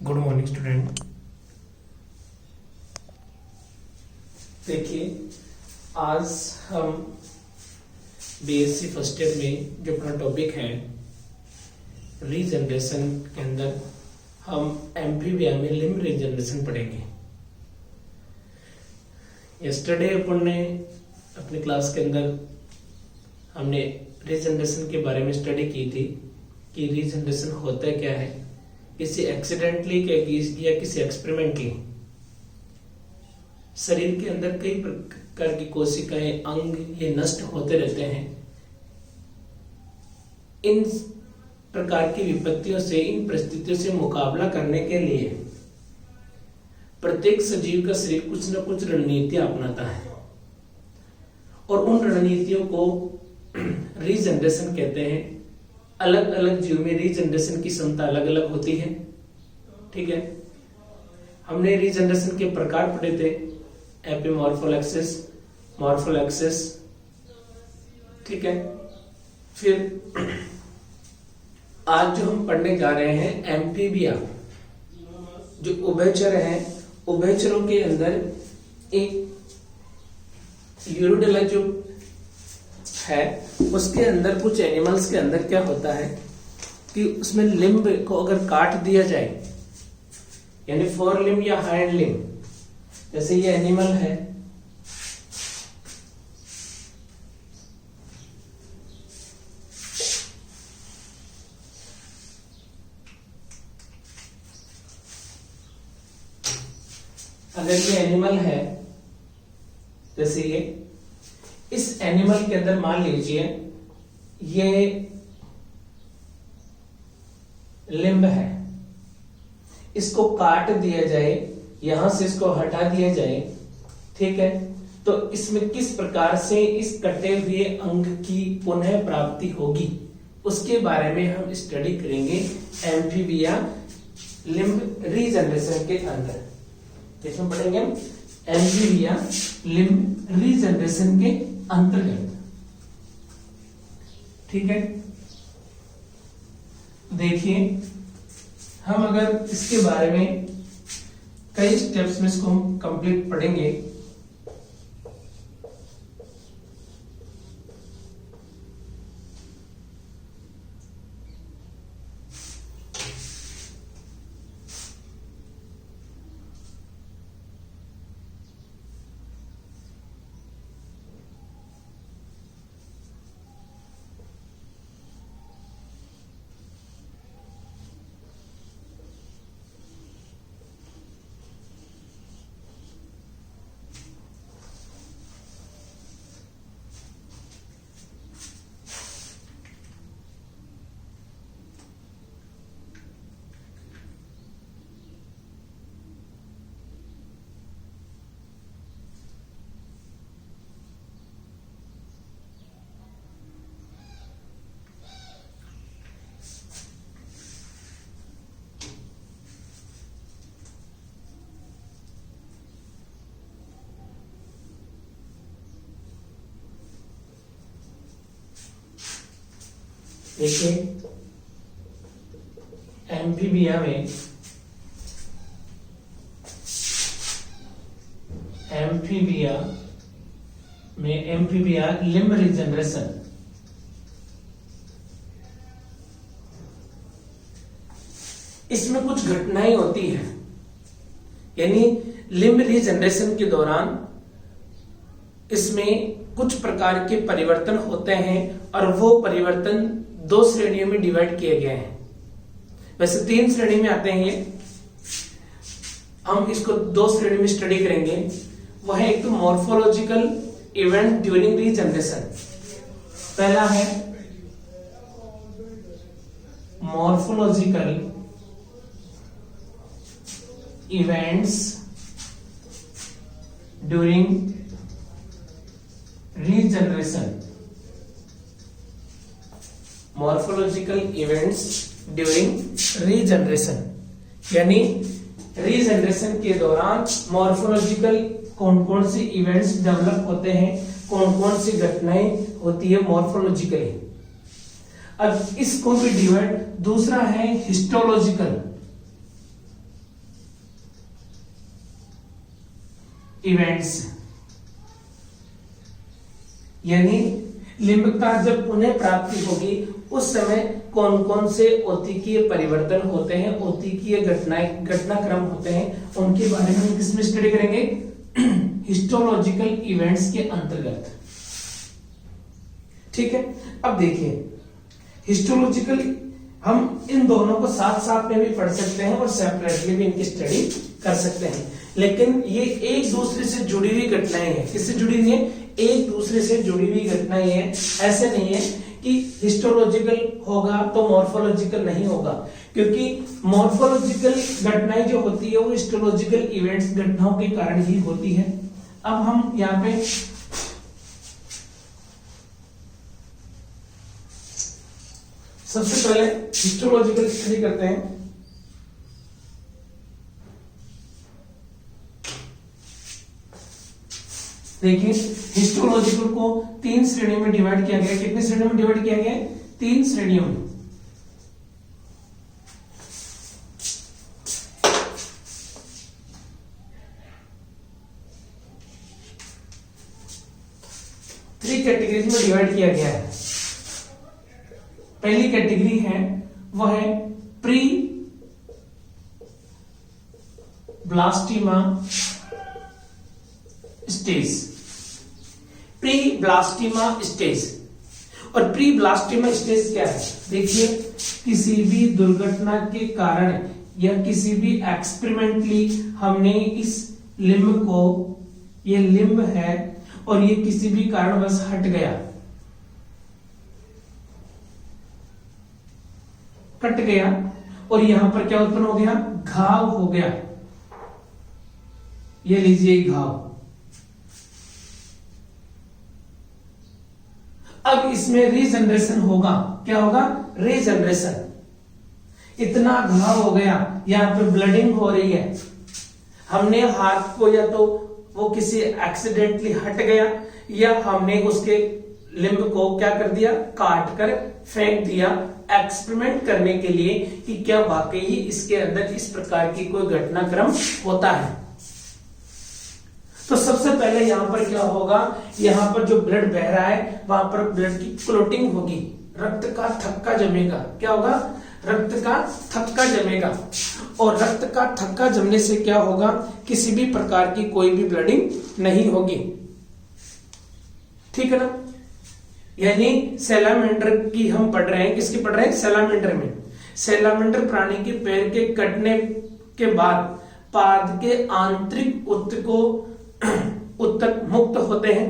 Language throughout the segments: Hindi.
Good morning student. देखिए, आज हम बीएससी फर्स्ट ईयर में जो अपना टॉपिक है रीजनरेशन के अंदर हम एम्फीबिया में लिम्ब रीजनरेशन पढ़ेंगे। यस्टरडे अपन ने अपनी क्लास के अंदर हमने रीजनरेशन के बारे में स्टडी की थी कि रीजनरेशन होता क्या है, किसी एक्सीडेंटली या किसी एक्सपेरिमेंटली शरीर के अंदर कई प्रकार की कोशिकाएं, अंग ये नष्ट होते रहते हैं। इन प्रकार की विपत्तियों से, इन परिस्थितियों से मुकाबला करने के लिए प्रत्येक सजीव का शरीर कुछ न कुछ रणनीतियां अपनाता है और उन रणनीतियों को रीजनरेशन कहते हैं। अलग अलग जीव में रीजनरेशन की क्षमता अलग अलग होती है। ठीक है, हमने रीजनरेशन के प्रकार पढ़े थे, एपिमॉर्फोलैक्सिस, मॉर्फोलैक्सिस। ठीक है, फिर आज जो हम पढ़ने जा रहे हैं एम्फीबिया, जो उभयचर हैं, उभयचरों के अंदर एक यूरोडेला जो है उसके अंदर कुछ एनिमल्स के अंदर क्या होता है कि उसमें लिम्ब को अगर काट दिया जाए, यानी फोर लिम्ब या हाइंड लिम्ब, जैसे ये एनिमल है, अगर ये एनिमल है जैसे ये, इस एनिमल के अंदर मान लीजिए ये लिम्ब है, इसको काट दिया जाए, यहां से इसको हटा दिया जाए। ठीक है, तो इसमें किस प्रकार से इस कटे हुए अंग की पुनः प्राप्ति होगी उसके बारे में हम स्टडी करेंगे एम्फीबिया लिम्ब रीजनरेशन के अंदर। इसमें पढ़ेंगे हम एम्फीबिया लिम्ब रीजनरेशन के अंतर्गत। ठीक है, देखिए हम अगर इसके बारे में कई स्टेप्स में इसको हम कंप्लीट पढ़ेंगे। देखिए, एम्फीबिया में एम्फीबिया लिम्ब रीजनरेशन, इसमें कुछ घटनाएं होती हैं, यानी लिम्ब रीजनरेशन के दौरान इसमें कुछ प्रकार के परिवर्तन होते हैं और वो परिवर्तन दो श्रेणियों में डिवाइड किए गए हैं। वैसे तीन श्रेणी में आते हैं ये, हम इसको दो श्रेणी में स्टडी करेंगे। वह है एक तो मॉर्फोलॉजिकल इवेंट ड्यूरिंग रीजनरेशन। पहला है morphological events during regeneration. Morphological events during regeneration, यानी रीजनरेशन के दौरान मॉर्फोलॉजिकल कौन कौन से इवेंट्स डेवलप होते हैं, कौन कौन सी घटनाएं होती है मॉर्फोलॉजिकली। अब इसको भी डिवाइड, दूसरा है हिस्टोलॉजिकल इवेंट्स, यानी लिम्ब का जब उन्हें प्राप्ति होगी उस समय कौन कौन से औतिकीय परिवर्तन होते हैं, औतिकीय घटनाक्रम होते हैं, उनके बारे में किसमें स्टडी करेंगे, हिस्टोलॉजिकल इवेंट्स के अंतर्गत। ठीक है, अब देखिए हिस्टोलॉजिकल हम इन दोनों को साथ साथ में भी पढ़ सकते हैं और सेपरेटली भी इनकी स्टडी कर सकते हैं, लेकिन ये एक दूसरे से जुड़ी हुई घटनाएं हैं। किससे जुड़ी हुई है, एक दूसरे से जुड़ी हुई घटनाएं हैं। ऐसे नहीं है कि हिस्टोलॉजिकल होगा तो मॉर्फोलॉजिकल नहीं होगा, क्योंकि मॉर्फोलॉजिकल घटनाएं जो होती है वो हिस्टोलॉजिकल इवेंट्स घटनाओं के कारण ही होती है। अब हम यहाँ पे सबसे पहले हिस्टोलॉजिकल स्टडी करते हैं। देखिए हिस्टोलॉजिकल को 3 श्रेणियों में डिवाइड किया गया। कितनी श्रेणियों में डिवाइड किया गया है, 3 श्रेणियों में। थ्री कैटेगरीज में डिवाइड किया गया है। पहली कैटेगरी है वो है प्री ब्लास्टिमा स्टेज, प्री ब्लास्टिमा स्टेज। और प्री ब्लास्टिमा स्टेज क्या है, देखिए किसी भी दुर्घटना के कारण या किसी भी एक्सपेरिमेंटली हमने इस लिम्ब को, ये लिम्ब है और ये किसी भी कारणवश हट गया, कट गया और यहां पर क्या उत्पन्न हो गया, घाव हो गया। ये लीजिए घाव। अब इसमें रीजनरेशन होगा। क्या होगा, रीजनरेशन। इतना घाव हो गया, यहां पे ब्लडिंग हो रही है, हमने हाथ को या तो वो किसी एक्सीडेंटली हट गया या हमने उसके लिम्ब को क्या कर दिया, काट कर फेंक दिया एक्सपेरिमेंट करने के लिए कि क्या वाकई इसके अंदर इस प्रकार की कोई घटनाक्रम होता है। तो सबसे पहले यहां पर क्या होगा, यहां पर जो ब्लड बह रहा है वहां पर ब्लड की क्लोटिंग होगी, रक्त का थक्का जमेगा। क्या होगा, रक्त का थक्का जमेगा। और रक्त का थक्का जमने से क्या होगा, किसी भी प्रकार की कोई भी ब्लडिंग नहीं होगी। ठीक है ना, यानी सैलामेंडर की हम पढ़ रहे हैं, किसकी पढ़ रहे हैं, सैलामेंडर में। सैलामेंडर प्राणी के पैर के कटने के बाद पाद के आंतरिक उत्तक मुक्त होते हैं,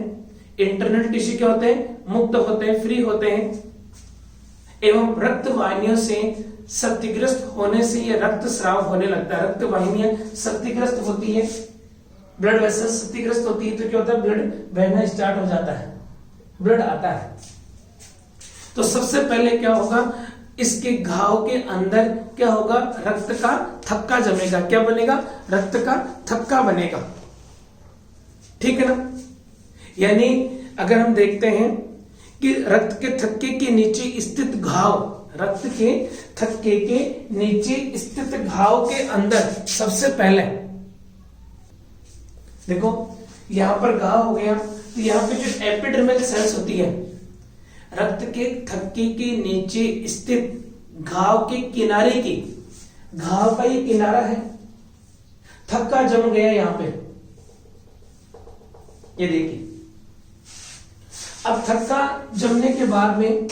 इंटरनल टिश्यू क्या होते हैं, मुक्त होते हैं, फ्री होते हैं, एवं रक्त वाहिनियों से क्षतिग्रस्त होने से यह रक्त स्राव होने लगता है। रक्त वाहिनियां क्षतिग्रस्त होती है, ब्लड वेसल्स क्षतिग्रस्त होती है तो क्या होता है, ब्लड बहना स्टार्ट हो जाता है, ब्लड आता है। तो सबसे पहले क्या होगा, इसके घाव के अंदर क्या होगा, रक्त का थक्का जमेगा। क्या बनेगा, रक्त का थक्का बनेगा। ठीक है ना, यानी अगर हम देखते हैं कि रक्त के थक्के के नीचे स्थित घाव, रक्त के थक्के के नीचे स्थित घाव के अंदर सबसे पहले देखो यहां पर घाव हो गया, तो यहां पे जो एपिडर्मल सेल्स होती है, रक्त के थक्के के नीचे स्थित घाव के किनारे की, घाव का ये किनारा है, थक्का जम गया यहां पे, ये देखिए। अब थक्का जमने के बाद में,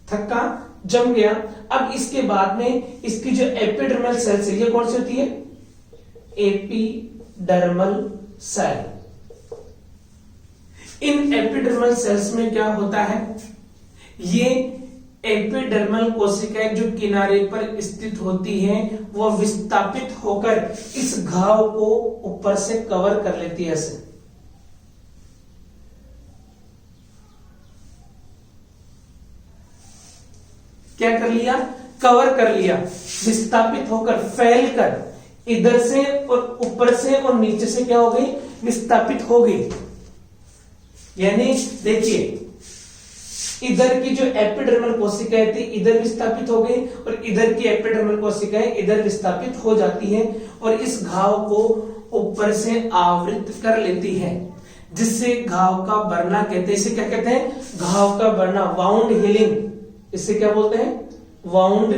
थक्का जम गया, अब इसके बाद में इसकी जो एपिडर्मल सेल्स है, ये कौन सी होती है, एपिडर्मल सेल। इन एपिडर्मल सेल्स में क्या होता है, ये एपिडर्मल कोशिकाएं जो किनारे पर स्थित होती हैं वो विस्थापित होकर इस घाव को ऊपर से कवर कर लेती है ऐसे। क्या कर लिया, कवर कर लिया, विस्थापित होकर, फैलकर इधर से और ऊपर से और नीचे से क्या हो गई, विस्थापित हो गई। यानी देखिए इधर की जो एपिडर्मल कोशिकाएं थी इधर विस्थापित हो गई और इधर की एपिडर्मल कोशिकाएं इधर विस्थापित हो जाती हैं और इस घाव को ऊपर से आवृत कर लेती है, जिससे घाव का बढ़ना कहते हैं। इसे क्या कहते हैं? घाव का बढ़ना, वाउंड हीलिंग। इसे क्या बोलते हैं? वाउंड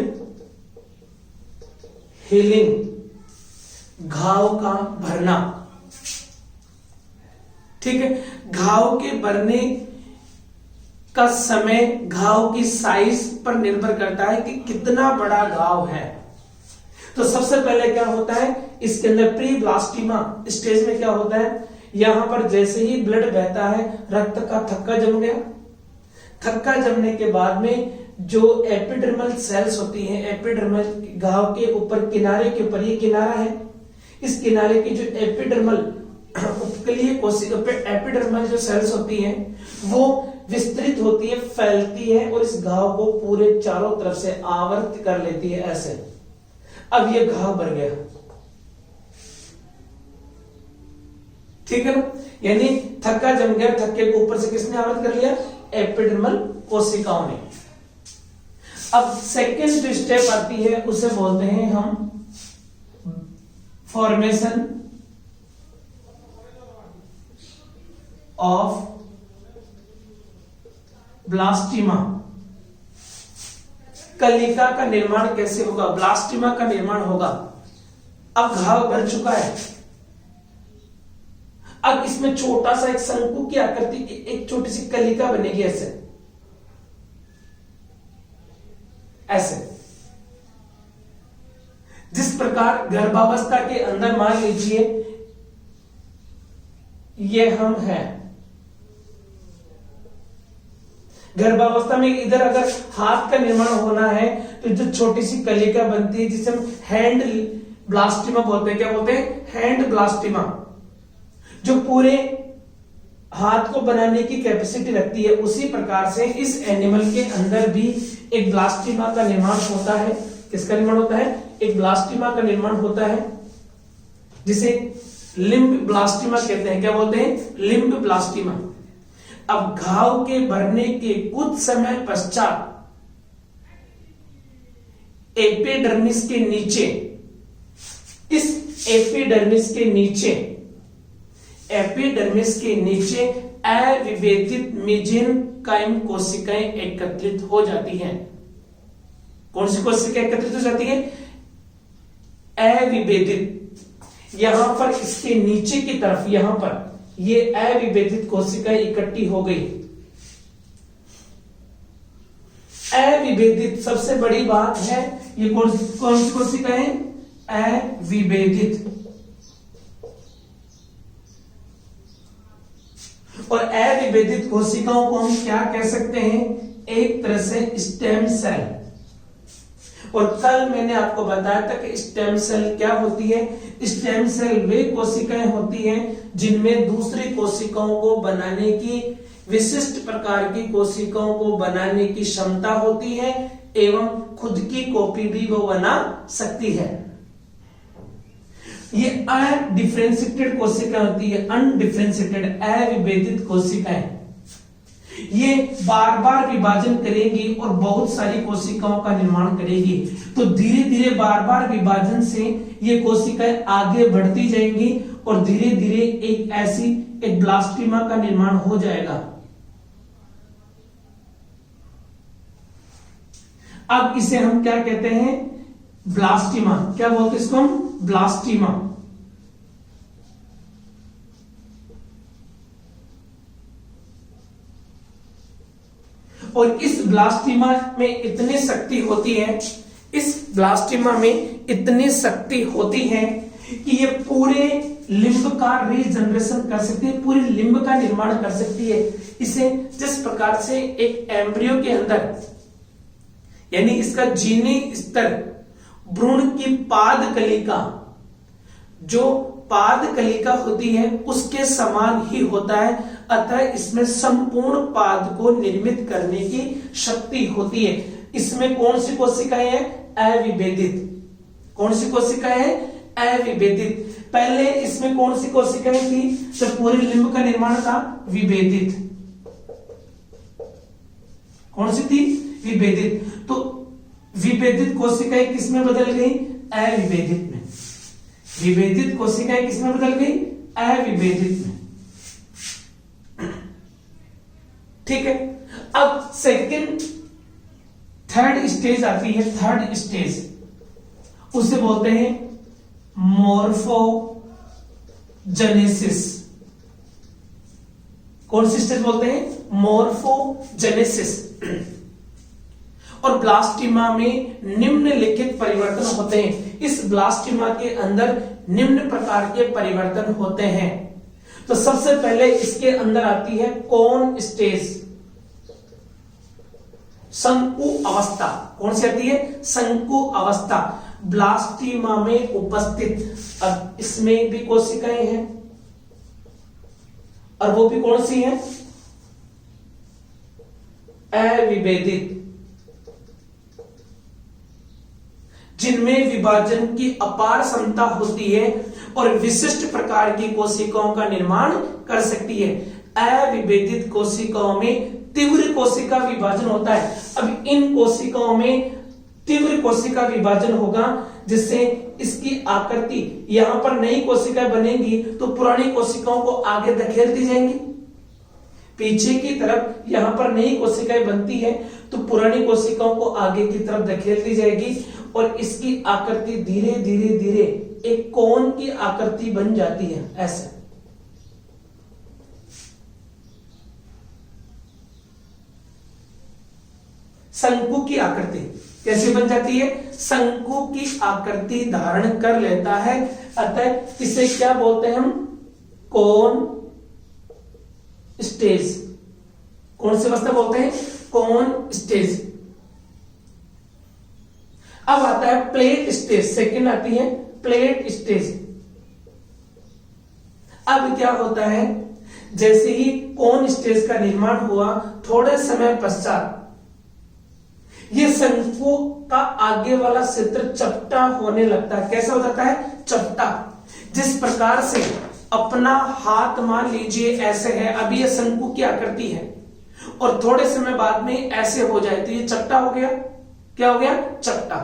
हीलिंग, घाव का भरना। ठीक है। घाव के भरने का समय घाव की साइज पर निर्भर करता है कि कितना बड़ा घाव है। तो सबसे पहले क्या होता है, इसके अंदर प्री ब्लास्टिमा स्टेज में क्या होता है, यहां पर जैसे ही ब्लड बहता है, रक्त का थक्का जम गया। थक्का जमने के बाद में जो एपिडर्मल सेल्स होती हैं, एपिडर्मल घाव के ऊपर किनारे के ऊपर, ये किनारा है, इस किनारे की जो एपिडर्मल उपकलीय कोशिका पे एपिडर्मल जो सेल्स होती हैं वो विस्तृत होती है, फैलती है और इस घाव को पूरे चारों तरफ से आवृत कर लेती है ऐसे। अब ये घाव भर गया, ठीक है ना, यानी थक्का जम गया, थक्के को ऊपर से किसने आवृत कर लिया? एपिडर्मल कोशिकाओं ने। अब सेकेंड जो स्टेप आती है उसे बोलते हैं हम फॉर्मेशन ऑफ ब्लास्टिमा। कलिका का निर्माण कैसे होगा? ब्लास्टिमा का निर्माण होगा। अब घाव भर चुका है, अब इसमें छोटा सा एक शंकु की आकृति की एक छोटी सी कलिका बनेगी ऐसे ऐसे। जिस प्रकार गर्भावस्था के अंदर मान लीजिए ये हम हैं, गर्भावस्था में इधर अगर हाथ का निर्माण होना है तो जो छोटी सी कलिका बनती है जिसे हम हैंड ब्लास्टिमा बोलते हैं। क्या बोलते हैं? हैंड ब्लास्टिमा, जो पूरे हाथ को बनाने की कैपेसिटी रखती है। उसी प्रकार से इस एनिमल के अंदर भी एक ब्लास्टिमा का निर्माण होता है। किसका निर्माण होता है? एक ब्लास्टिमा का निर्माण होता है, जिसे लिम्ब ब्लास्टिमा कहते हैं। क्या बोलते हैं? लिम्ब ब्लास्टिमा। अब घाव के भरने के कुछ समय पश्चात एपिडर्मिस के नीचे, इस एपिडर्मिस के नीचे अविभेदित मेसेनकाइम कोशिकाएं एकत्रित हो जाती हैं। कौन सी कोशिकाएं एकत्रित हो जाती हैं? अविभेदित। यहां पर इसके नीचे की तरफ, यहां पर ये अविभेदित कोशिकाएं इकट्ठी हो गई। अविभेदित सबसे बड़ी बात है, ये कौन सी कोशिकाएं? अविभेदित। और अविभेदित कोशिकाओं को हम क्या कह सकते हैं? एक तरह से स्टेम सेल। और कल मैंने आपको बताया था कि स्टेम सेल क्या होती है। स्टेम सेल वे कोशिकाएं होती हैं जिनमें दूसरी कोशिकाओं को बनाने की, विशिष्ट प्रकार की कोशिकाओं को बनाने की क्षमता होती है एवं खुद की कॉपी भी वो बना सकती है। ये अनडिफरेंशिएटेड कोशिकाएं होती है, अनडिफरेंशिएटेड अविभेदित कोशिकाएं। ये बार बार विभाजन करेगी और बहुत सारी कोशिकाओं का निर्माण करेगी। तो धीरे धीरे बार बार विभाजन से ये कोशिकाएं आगे बढ़ती जाएंगी और धीरे धीरे एक ब्लास्टिमा का निर्माण हो जाएगा। अब इसे हम क्या कहते हैं? ब्लास्टिमा। क्या बोलते हैं इसको हम? ब्लास्टिमा। और इस ब्लास्टिमा में इतनी शक्ति होती है, इस ब्लास्टिमा में इतनी शक्ति होती है कि ये पूरे लिम्ब का रीजनरेशन कर सकती है, पूरे लिम्ब का निर्माण कर सकती है। इसे जिस प्रकार से एक एम्ब्रियो के अंदर, यानी इसका जीनी स्तर भ्रूण की पाद कलिका, जो पाद कलिका होती है उसके समान ही होता है। अतः इसमें संपूर्ण पाद को निर्मित करने की शक्ति होती है। इसमें कौन सी कोशिकाएं हैं? अविभेदित। कौन सी कोशिकाएं हैं? अविभेदित। पहले इसमें कौन सी कोशिकाएं थी जब पूरे लिम्ब का निर्माण था? विभेदित। कौन सी थी? विभेदित। तो विभेदित कोशिकाएं किसमें बदल गई? अविभेदित में। विभेदित कोशिकाएं किसमें बदल गई? अविभेदित में। ठीक है, अब सेकंड थर्ड स्टेज आती है। थर्ड स्टेज उसे बोलते हैं मॉर्फोजेनेसिस। कौन सी स्टेज बोलते हैं? मॉर्फोजेनेसिस। और ब्लास्टिमा में निम्नलिखित परिवर्तन होते हैं। इस ब्लास्टिमा के अंदर निम्न प्रकार के परिवर्तन होते हैं। तो सबसे पहले इसके अंदर आती है कोन स्टेज, शंकु अवस्था। कौन सी आती है? शंकु अवस्था ब्लास्टिमा में उपस्थित। अब इसमें भी कोशिकाएं हैं और वो भी कौन सी हैं? अविभेदित, जिनमें विभाजन की अपार क्षमता होती है और विशिष्ट प्रकार की कोशिकाओं का निर्माण कर सकती है। अविभेदित कोशिकाओं में तीव्र कोशिका विभाजन होता है। अब इन कोशिकाओं में तीव्र कोशिका विभाजन होगा जिससे इसकी आकृति, यहां पर नई कोशिकाएं बनेंगी तो पुरानी कोशिकाओं को आगे धकेल दी जाएंगी। पीछे की तरफ यहां पर नई कोशिकाएं बनती है तो पुरानी कोशिकाओं को आगे की तरफ धकेल दी जाएगी और इसकी आकृति धीरे धीरे धीरे एक कोन की आकृति बन जाती है। ऐसे शंकु की आकृति कैसे बन जाती है? शंकु की आकृति धारण कर लेता है। अतः इसे क्या बोलते हैं हम? कोन स्टेज। कौन सी अवस्था बोलते हैं? कोन स्टेज। अब आता है प्लेट स्टेज। सेकंड आती है प्लेट स्टेज। अब क्या होता है, जैसे ही कोन स्टेज का निर्माण हुआ थोड़े समय पश्चात ये शंकु का आगे वाला क्षेत्र चपटा होने लगता है। कैसा हो जाता है? चपटा। जिस प्रकार से अपना हाथ मान लीजिए ऐसे है, अभी ये शंकु की आकृति है और थोड़े समय बाद में ऐसे हो जाए तो ये चपटा हो गया। क्या हो गया? चपटा।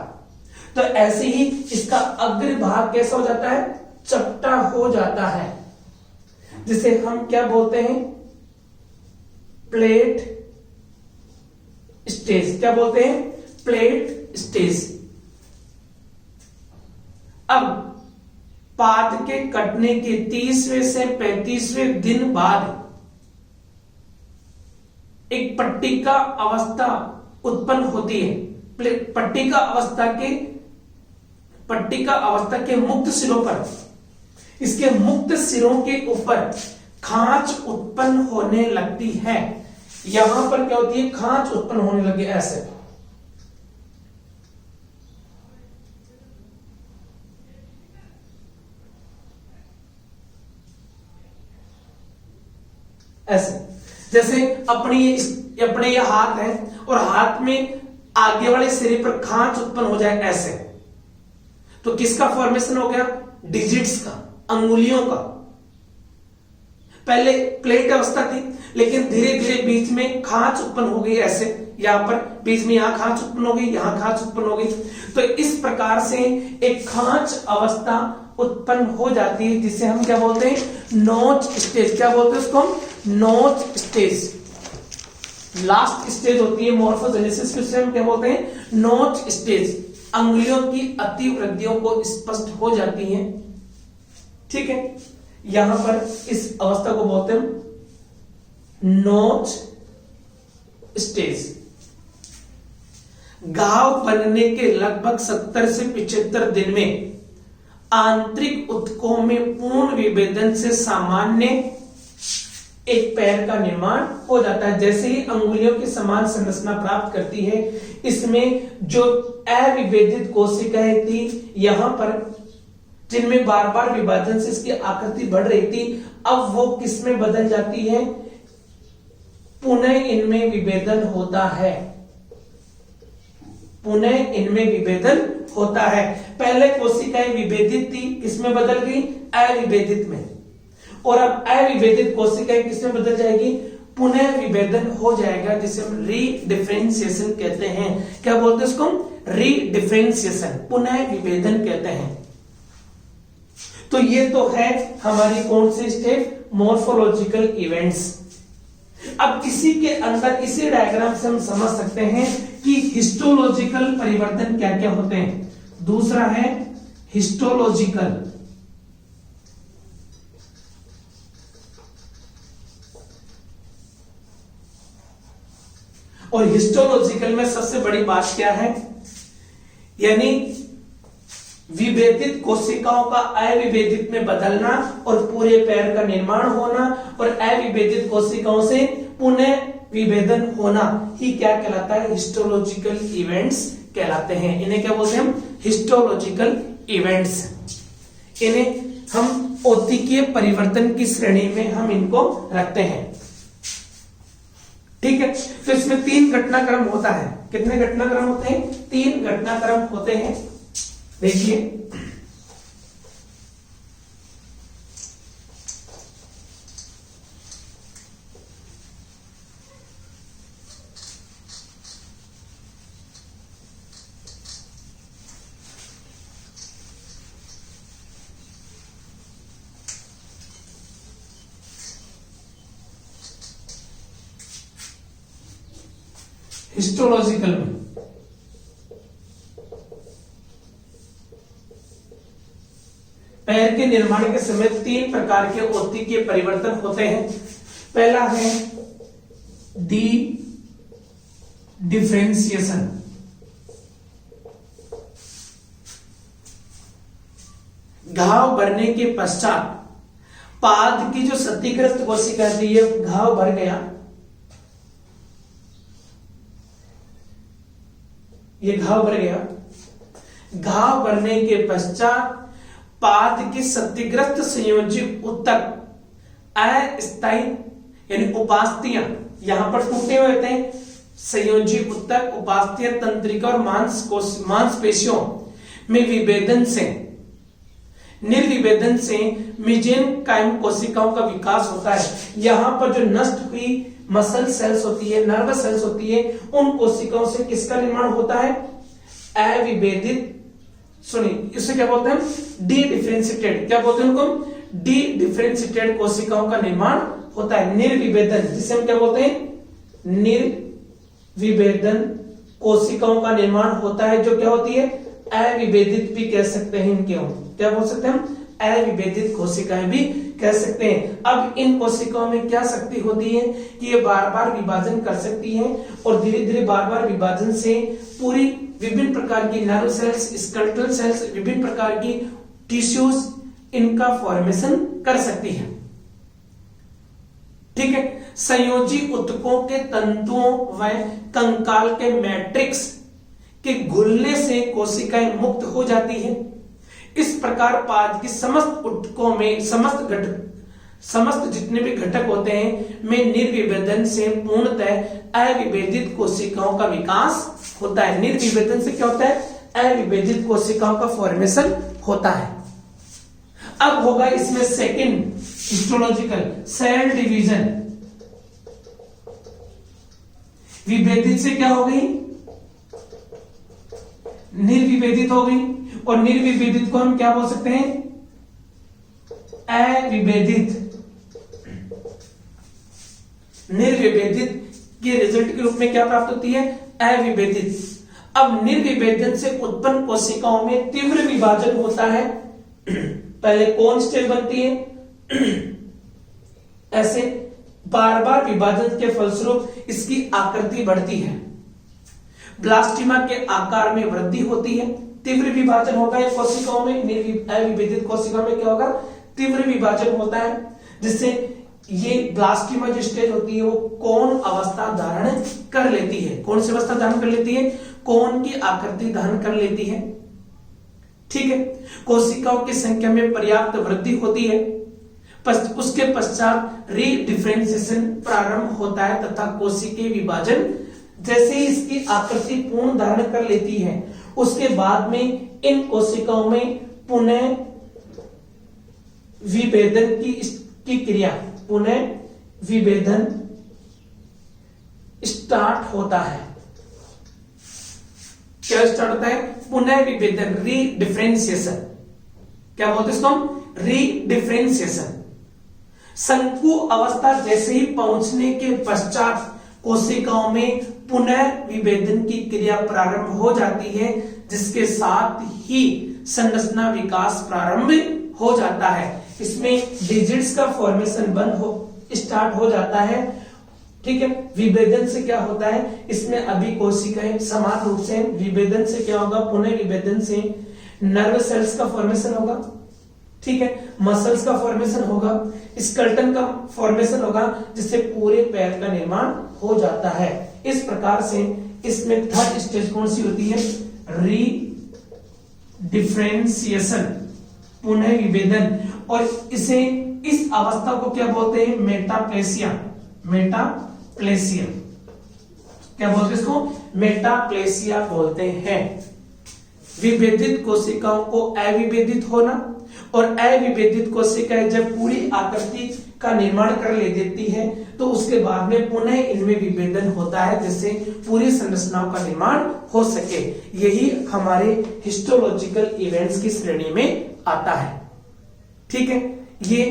तो ऐसे ही इसका अग्र भाग कैसा हो जाता है? चपटा हो जाता है, जिसे हम क्या बोलते हैं? Plate stage. क्या बोलते हैं? Plate stage. अब पाद के कटने के 30वें से 35वें दिन बाद एक पट्टिका अवस्था उत्पन्न होती है। पट्टिका अवस्था के मुक्त सिरों पर, इसके मुक्त सिरों के ऊपर खांच उत्पन्न होने लगती है। यहां पर क्या होती है? खांच उत्पन्न होने लगे ऐसे। ऐसे जैसे अपने ये हाथ है और हाथ में आगे वाले सिरे पर खांच उत्पन्न हो जाए ऐसे, तो किसका फॉर्मेशन हो गया? डिजिट्स का, अंगुलियों का। पहले प्लेट अवस्था थी लेकिन धीरे धीरे बीच में खांच उत्पन्न हो गई ऐसे। यहां पर बीच में यहां खांच उत्पन्न हो गई, यहां खांच उत्पन्न हो गई। तो इस प्रकार से एक खांच अवस्था उत्पन्न हो जाती है जिसे हम क्या बोलते हैं? नोच स्टेज। क्या बोलते हैं उसको हम? नोच स्टेज। लास्ट स्टेज होती है मॉर्फोजेनेसिस, जिसे हम क्या बोलते हैं? नोच स्टेज। अंगुलियों की अतिवृद्धियों को स्पष्ट हो जाती हैं। ठीक है, यहां पर इस अवस्था को बोलते हैं नोच स्टेज। घाव बनने के लगभग 70 से 75 दिन में आंतरिक ऊतकों में पूर्ण विभेदन से सामान्य एक पैर का निर्माण हो जाता है। जैसे ही अंगुलियों की समान संरचना प्राप्त करती है, इसमें जो अविभेदित कोशिकाएं थी यहां पर, जिनमें बार बार विभाजन से इसकी आकृति बढ़ रही थी, अब वो किसमें बदल जाती है? पुनः इनमें विभेदन होता है। पुनः इनमें विभेदन होता है। पहले कोशिकाएं विभेदित थी, किसमें बदल गई? अविभेदित में। और अब अविभेदित कोशिकाएं किसमें बदल जाएगी? पुनः विभेदन हो जाएगा, जिसे हम रीडिफरेंशिएशन कहते हैं। क्या बोलते हैं इसको? रीडिफरेंशिएशन, पुनः विभेदन कहते हैं। तो ये तो है हमारी कौन सी स्टेप, मॉर्फोलॉजिकल इवेंट्स। अब इसी के अंदर इसी डायग्राम से हम समझ सकते हैं कि हिस्टोलॉजिकल परिवर्तन क्या क्या होते हैं। दूसरा है हिस्टोलॉजिकल, और हिस्टोलॉजिकल में सबसे बड़ी बात क्या है, यानी विभेदित कोशिकाओं का अविभेदित में बदलना और पूरे पैर का निर्माण होना और अविभेदित कोशिकाओं से पुनः विभेदन होना ही क्या कहलाता है, हिस्टोलॉजिकल इवेंट्स कहलाते हैं। इन्हें क्या बोलते हैं हम, हिस्टोलॉजिकल इवेंट्स। इन्हें हम औतिकीय परिवर्तन की श्रेणी में हम इनको रखते हैं। ठीक है, तो इसमें 3 घटनाक्रम होता है। कितने घटनाक्रम होते हैं, 3 घटनाक्रम होते हैं। देखिए हिस्टोलॉजिकल में पैर के निर्माण के समय 3 प्रकार के औतिकीय परिवर्तन होते हैं। पहला है डी डिफरेंशिएशन, घाव भरने के पश्चात पाद की जो क्षतिग्रस्त कोशिका थी, ये घाव भर गया, ये घाव भर गया, घाव भरने के पश्चात पाद की क्षतिग्रस्त संयोजी ऊतक अस्थायी यानी उपास्थियां यहां पर टूटे हुए होते हैं। संयोजी ऊतक, उपास्थियां, तंत्रिका और मांसपेशियों में विभेदन से, निर्विभेदन से मेसेनकाइम कोशिकाओं का विकास होता है। यहां पर जो नष्ट हुई मसल सेल्स होती है, नर्व सेल्स होती है, उन कोशिकाओं से किसका निर्माण होता है, अविभेदित, सुनिए इसे क्या बोलते हैं, डी डिफरेंशिएटेड, क्या बोलते हैं उनको, डी डिफरेंशिएटेड कोशिकाओं का निर्माण होता है। निर्विभेदन, जिसे हम क्या बोलते हैं, निर्विभेदन कोशिकाओं का निर्माण होता है, जो क्या होती है, अविभेदित भी कह सकते हैं इनके हम, क्या बोल सकते हैं हम, अविभेदित कोशिकाएं भी कह सकते हैं। अब इन कोशिकाओं में क्या शक्ति होती है कि ये बार बार विभाजन कर सकती हैं और धीरे धीरे बार बार विभाजन से पूरी विभिन्न प्रकार की नर्व सेल्स, स्केलेटल सेल्स, विभिन्न प्रकार की टिश्यूज, इनका फॉर्मेशन कर सकती है। ठीक है, संयोजी ऊतकों के तंतुओं व कंकाल के मैट्रिक्स के घुलने से कोशिकाएं मुक्त हो जाती हैं। इस प्रकार पाद की समस्त ऊतकों में समस्त जितने भी घटक होते हैं में निर्विभेदन से पूर्णतः अविभेदित कोशिकाओं का विकास होता है। निर्विभेदन से क्या होता है, अविभेदित कोशिकाओं का फॉर्मेशन होता है। अब होगा इसमें सेकंड हिस्टोलॉजिकल, सेल डिवीजन। विभेदित से क्या हो गई, निर्विभेदित हो गई, और निर्विभेदित को हम क्या बोल सकते हैं, अविभेदित। निर्विभेदित के रिजल्ट के रूप में क्या प्राप्त होती है, अविभेदित। अब निर्विभेदन से उत्पन्न कोशिकाओं में तीव्र विभाजन होता है। पहले कौन स्टेज बनती है, ऐसे बार बार विभाजन के फलस्वरूप इसकी आकृति बढ़ती है, ब्लास्टिमा के आकार में वृद्धि होती है। तीव्र विभाजन होगा इन कोशिकाओं में, अविभेदित कोशिकाओं में क्या होगा, तीव्र विभाजन होता है, जिससे ये ब्लास्टिमा जो स्टेज होती है वो कोन अवस्था धारण कर लेती है। कौन सी अवस्था धारण कर लेती है, कोन की आकृति धारण कर लेती है। ठीक है, कोशिकाओं की संख्या में पर्याप्त वृद्धि होती है। उसके पश्चात रीडिफरेंशिएशन प्रारंभ होता है तथा कोशिकीय विभाजन जैसे ही इसकी आकृति पूर्ण धारण कर लेती है, उसके बाद में इन कोशिकाओं में पुनः विभेदन की क्रिया, पुनः विभेदन स्टार्ट होता है। क्या स्टार्ट होता है, पुनः विभेदन, रीडिफरेंशिएशन। क्या बोलते हैं इसको हम, रीडिफरेंशिएशन। संकु अवस्था जैसे ही पहुंचने के पश्चात कोशिकाओं में पुनः विभेदन की क्रिया प्रारंभ हो जाती है, जिसके साथ ही संरचना विकास प्रारंभ हो जाता है। इसमें डिजिट्स का फॉर्मेशन स्टार्ट हो जाता है। ठीक है, विभेदन से क्या होता है, इसमें अभी कोशिकाएं समान रूप से, विभेदन से क्या होगा, पुनः विभेदन से नर्व सेल्स का फॉर्मेशन होगा। ठीक है, मसल्स का फॉर्मेशन होगा, स्केलेटन का फॉर्मेशन होगा, जिससे पूरे पैर का निर्माण हो जाता है। इस प्रकार से इसमें थर्ड स्टेज कौन सी होती है, रीडिफरेंशिएशन, पुनः विभेदन। और इसे, इस अवस्था को क्या बोलते हैं, मेटाप्लेसिया। मेटाप्लेसिया क्या बोलते हैं इसको, मेटाप्लेसिया बोलते हैं। विभेदित कोशिकाओं को अविभेदित होना, और अविभेदित कोशिकाएं जब पूरी आकृति का निर्माण कर ले देती है तो उसके बाद में पुनः इनमें विभेदन होता है, जिससे पूरी संरचनाओं का निर्माण हो सके। यही हमारे हिस्टोलॉजिकल इवेंट्स की श्रेणी में आता है। ठीक है, ये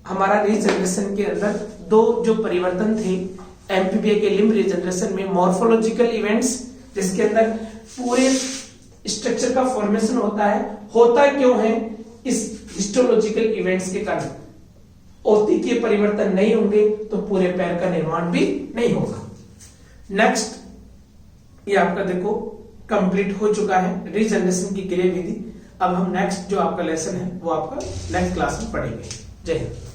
हमारा रीजनरेशन के अंदर दो जो परिवर्तन थे एम्फीबिया के लिम्ब रीजनरेशन में, मॉर्फोलॉजिकल इवेंट्स जिसके अंदर पूरे स्ट्रक्चर का फॉर्मेशन होता क्यों है, इस हिस्टोलॉजिकल इवेंट्स के कारण। औतिकीय परिवर्तन नहीं होंगे तो पूरे पैर का निर्माण भी नहीं होगा। नेक्स्ट, ये आपका देखो कंप्लीट हो चुका है रीजनरेशन की क्रिया विधि। अब हम नेक्स्ट जो आपका लेसन है वो आपका नेक्स्ट क्लास में पढ़ेंगे। जय हिंद।